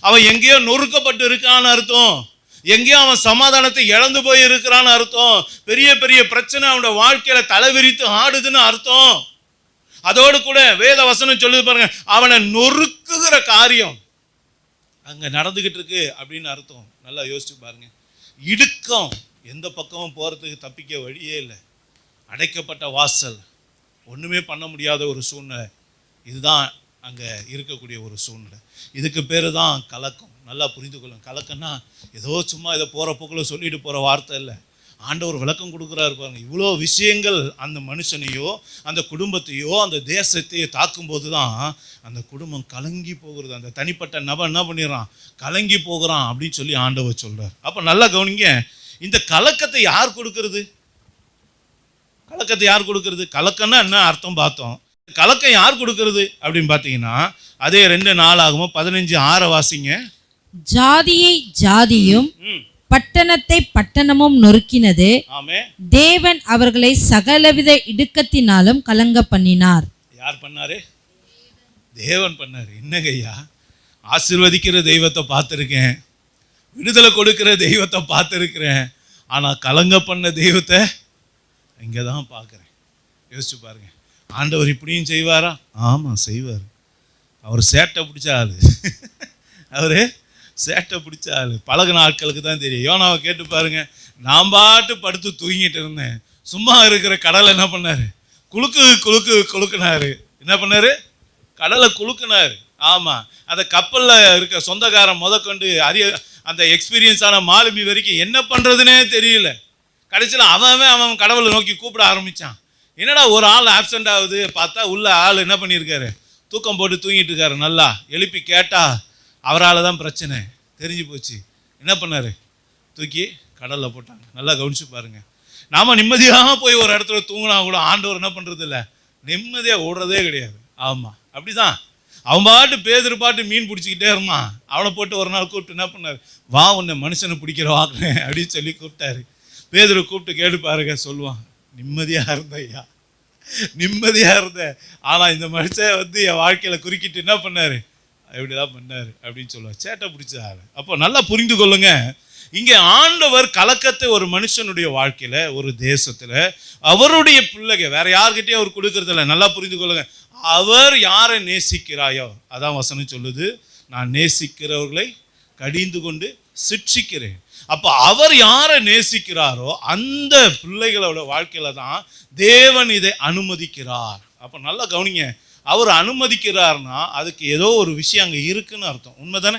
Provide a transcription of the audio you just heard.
அவன் எங்கேயோ நொறுக்கப்பட்டு இருக்கான்னு அர்த்தம். எங்கேயோ அவன் சமாதானத்தை இழந்து போய் இருக்கிறான்னு அர்த்தம். பெரிய பெரிய பிரச்சனை அவனோட வாழ்க்கையில தலைவிரித்து ஆடுதுன்னு அர்த்தம். அதோடு கூட வேத வசனம் சொல்லுது பாருங்க, அவனை நொறுக்குகிற காரியம் அங்க நடந்துகிட்டு இருக்கு அப்படின்னு அர்த்தம். நல்லா யோசிச்சு பாருங்க. இடுக்கம், எந்த பக்கமும் போறதுக்கு தப்பிக்க வழியே இல்லை. அடைக்கப்பட்ட வாசல், ஒண்ணுமே பண்ண முடியாத ஒரு சூழ்நிலை. இதுதான் அங்க இருக்கக்கூடிய ஒரு சூழ்நிலை. இதுக்கு பேரு தான் கலக்கம். நல்லா புரிந்து கொள்ளுங்க. கலக்கம்னா ஏதோ சும்மா இதை போற போக்கில் சொல்லிட்டு போற வார்த்தை இல்லை. ஆண்டவர் விளக்கம் கொடுக்குறாரு பாருங்க. இவ்வளோ விஷயங்கள் அந்த மனுஷனையோ அந்த குடும்பத்தையோ அந்த தேசத்தையோ தாக்கும்போது தான் அந்த குடும்பம் கலங்கி போகிறது. அந்த தனிப்பட்ட நபர் என்ன பண்ணிடுறான், கலங்கி போகிறான் அப்படின்னு சொல்லி ஆண்டவர் சொல்றார். அப்போ நல்லா கவனிங்க, இந்த கலக்கத்தை யார் கொடுக்கறது? கலக்கத்தை யார் கொடுக்கறது? கலக்கம்னா என்ன அர்த்தம் பார்த்தோம். கலக்கம் யார் கொடுக்கறது அப்படின்னு பார்த்தீங்கன்னா, அதே 2 நாளாகவும் 15:6 வாசிங்க. ஜாதியை ஜாதியும் பட்டணத்தை பட்டணமும் நொறுக்கினது. தேவன் அவர்களை சகலவித இடுக்கத்தினாலும் கலங்க பண்ணினார். யார் பண்ணாரு? தேவன் பண்ணாரு. என்னங்க ஐயா, ஆசீர்வதிக்கிற தெய்வத்தை பார்த்துருக்கேன், விடுதலை கொடுக்கிற தெய்வத்தை பார்த்துருக்கிறேன், ஆனால் கலங்க பண்ண தெய்வத்தை இங்கே தான் பார்க்குறேன். யோசிச்சு பாருங்க. ஆண்டவர் இப்படியும் செய்வாரா? ஆமாம் செய்வார். அவர் சேட்டை பிடிச்ச ஆள். அவர் சேட்டை பிடிச்ச ஆள். பழகின ஆட்களுக்கு தான் தெரியும். யோனாவை கேட்டு பாருங்க. நான் பாட்டு படுத்து தூங்கிட்டு இருந்தேன், சும்மா இருக்கிற கடலை என்ன பண்ணாரு? குலுக்குனாரு. என்ன பண்ணாரு? கடலை குலுக்குனாரு. ஆமாம், அந்த கப்பலில் இருக்க சொந்தக்காரன் முதற்கொண்டு அந்த எக்ஸ்பீரியன்ஸான மாலுமி வரைக்கும் என்ன பண்ணுறதுனே தெரியல. கடைசியில் அவன் கடவுளை நோக்கி கூப்பிட ஆரம்பித்தான். என்னடா ஒரு ஆள் ஆப்சண்ட் ஆகுது, பார்த்தா உள்ள ஆள் என்ன பண்ணியிருக்காரு, தூக்கம் போட்டு தூங்கிட்டு இருக்காரு. நல்லா எழுப்பி கேட்டா அவரால் தான் பிரச்சனை தெரிஞ்சு போச்சு. என்ன பண்ணாரு? தூக்கி கடலில் போட்டாங்க. நல்லா கவனிச்சு பாருங்க. நாம் நிம்மதியாக போய் ஒரு இடத்துல தூங்கினா கூட ஆண்டவர் என்ன பண்ணுறது இல்லை, நிம்மதியாக ஓடுறதே கிடையாது. ஆமாம், அப்படிதான். அவன் பாட்டு பேதுரு பாட்டு மீன் பிடிச்சிக்கிட்டே இருந்தான். அவனை போட்டு ஒரு நாள் கூப்பிட்டு என்ன பண்ணார், வா உன்னை மனுஷனை பிடிக்கிற வாக்குறேன் அப்படின்னு சொல்லி கூப்பிட்டாரு. பேதுரு கூப்பிட்டு கேட்டு பாருங்க, சொல்லுவான், நிம்மதியாக இருந்த ஐயா, நிம்மதியாக இருந்தேன், ஆனால் இந்த மனுஷன் என் வாழ்க்கையில் குறுக்கிட்டு என்ன பண்ணார், இப்படிதான் பண்ணார் அப்படின்னு சொல்லுவார். சேட்டை பிடிச்சாரு. அப்போ நல்லா புரிந்து கொள்ளுங்க. இங்கே ஆண்டவர் கலக்கத்தை ஒரு மனுஷனுடைய வாழ்க்கையில, ஒரு தேசத்துல அவருடைய பிள்ளைங்க வேற யார்கிட்டயும் அவர் கொடுக்கறதில்ல. நல்லா புரிந்து கொள்ளுங்க. அவர் யாரை நேசிக்கிறாயோ அதான் வசனம் சொல்லுது, நான் நேசிக்கிறவர்களை கடிந்து கொண்டு சிட்சிக்கிறேன். அப்போ அவர் யாரை நேசிக்கிறாரோ அந்த பிள்ளைகளோட வாழ்க்கையில தான் தேவன் இதை அனுமதிக்கிறார். அப்போ நல்லா கவனிங்க. அவர் அனுமதிக்கிறார்னா அதுக்கு ஏதோ ஒரு விஷயம் அங்கே இருக்குன்னு அர்த்தம். உண்மைதானே?